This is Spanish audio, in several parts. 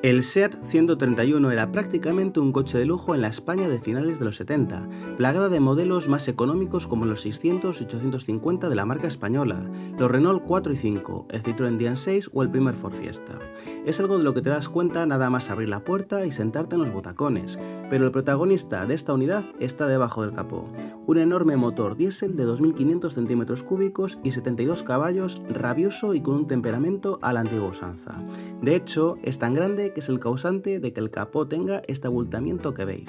El SEAT 131 era prácticamente un coche de lujo en la España de finales de los 70, plagada de modelos más económicos como los 600 y 850 de la marca española, los Renault 4 y 5, el Citroën Dian 6 o el primer Ford Fiesta. Es algo de lo que te das cuenta nada más abrir la puerta y sentarte en los butacones, pero el protagonista de esta unidad está debajo del capó. Un enorme motor diésel de 2500 centímetros cúbicos y 72 caballos, rabioso y con un temperamento a la antigua usanza. De hecho, es tan grande que es el causante de que el capó tenga este abultamiento que veis.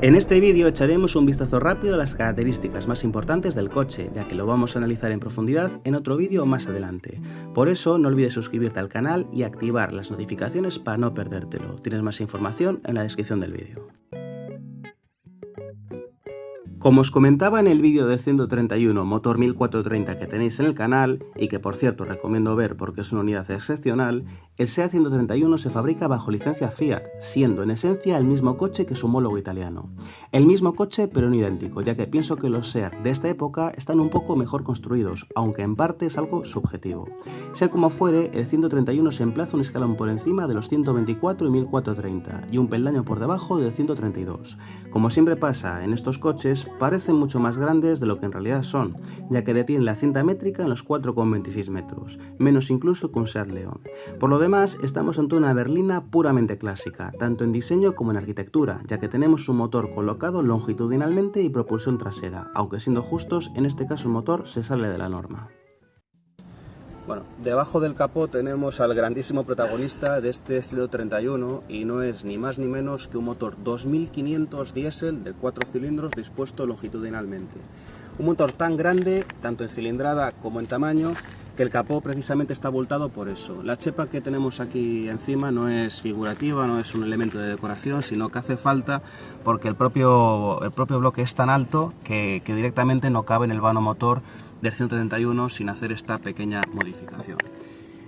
En este vídeo echaremos un vistazo rápido a las características más importantes del coche, ya que lo vamos a analizar en profundidad en otro vídeo más adelante. Por eso no olvides suscribirte al canal y activar las notificaciones para no perdértelo. Tienes más información en la descripción del vídeo. Como os comentaba en el vídeo del 131 motor 1430 que tenéis en el canal, y que por cierto recomiendo ver porque es una unidad excepcional, el SEAT 131 se fabrica bajo licencia Fiat, siendo en esencia el mismo coche que su homólogo italiano. El mismo coche pero no idéntico, ya que pienso que los SEAT de esta época están un poco mejor construidos, aunque en parte es algo subjetivo. Sea como fuere, el 131 se emplaza un escalón por encima de los 124 y 1430 y un peldaño por debajo del 132. Como siempre pasa en estos coches, parecen mucho más grandes de lo que en realidad son, ya que detienen la cinta métrica en los 4,26 metros, menos incluso que un SEAT León. Por lo demás, estamos ante una berlina puramente clásica, tanto en diseño como en arquitectura, ya que tenemos un motor colocado longitudinalmente y propulsión trasera, aunque siendo justos, en este caso el motor se sale de la norma. Bueno, debajo del capó tenemos al grandísimo protagonista de este 131 y no es ni más ni menos que un motor 2500 diésel de 4 cilindros dispuesto longitudinalmente. Un motor tan grande, tanto en cilindrada como en tamaño, que el capó precisamente está abultado por eso. La chepa que tenemos aquí encima no es figurativa, no es un elemento de decoración, sino que hace falta porque el propio bloque es tan alto que directamente no cabe en el vano motor del 131 sin hacer esta pequeña modificación.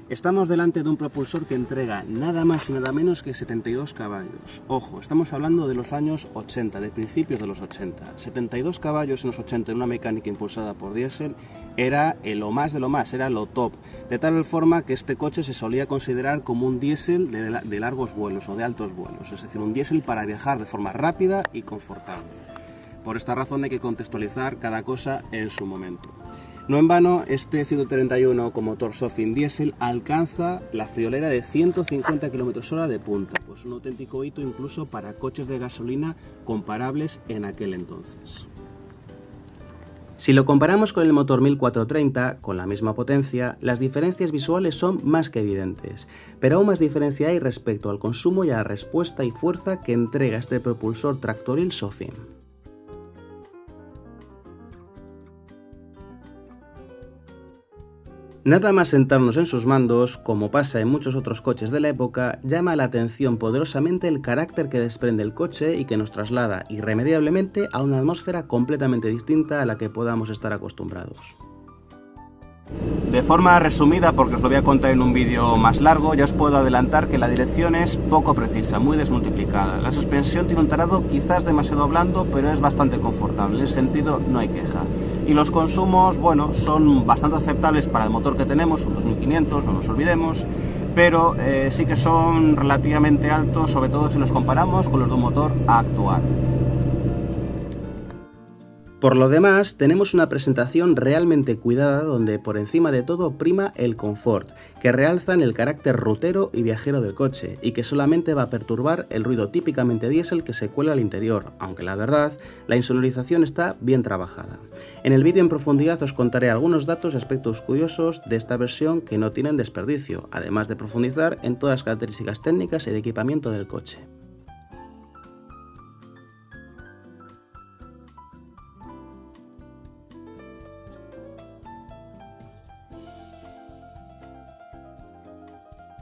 Estamos delante de un propulsor que entrega nada más y nada menos que 72 caballos. Ojo, estamos hablando de los años 80, de principios de los 80. 72 caballos en los 80 en una mecánica impulsada por diésel era lo más de lo más, era lo top. De tal forma que este coche se solía considerar como un diésel de largos vuelos o de altos vuelos, es decir, un diésel para viajar de forma rápida y confortable. Por esta razón hay que contextualizar cada cosa en su momento. No en vano, este 131 con motor Sofin diésel alcanza la friolera de 150 km/h de punta, pues un auténtico hito incluso para coches de gasolina comparables en aquel entonces. Si lo comparamos con el motor 1430, con la misma potencia, las diferencias visuales son más que evidentes, pero aún más diferencia hay respecto al consumo y a la respuesta y fuerza que entrega este propulsor tractoril Sofin. Nada más sentarnos en sus mandos, como pasa en muchos otros coches de la época, llama la atención poderosamente el carácter que desprende el coche y que nos traslada irremediablemente a una atmósfera completamente distinta a la que podamos estar acostumbrados. De forma resumida, porque os lo voy a contar en un vídeo más largo, ya os puedo adelantar que la dirección es poco precisa, muy desmultiplicada. La suspensión tiene un tarado quizás demasiado blando, pero es bastante confortable, en ese sentido no hay queja. Y los consumos, bueno, son bastante aceptables para el motor que tenemos, son 2500, no nos olvidemos, pero sí que son relativamente altos, sobre todo si los comparamos con los de un motor actual. Por lo demás, tenemos una presentación realmente cuidada donde por encima de todo prima el confort, que realzan el carácter rutero y viajero del coche, y que solamente va a perturbar el ruido típicamente diésel que se cuela al interior, aunque la verdad, la insonorización está bien trabajada. En el vídeo en profundidad os contaré algunos datos y aspectos curiosos de esta versión que no tienen desperdicio, además de profundizar en todas las características técnicas y de equipamiento del coche.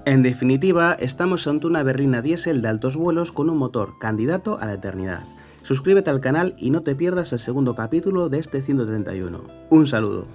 En definitiva, estamos ante una berlina diésel de altos vuelos con un motor candidato a la eternidad. Suscríbete al canal y no te pierdas el segundo capítulo de este 131. Un saludo.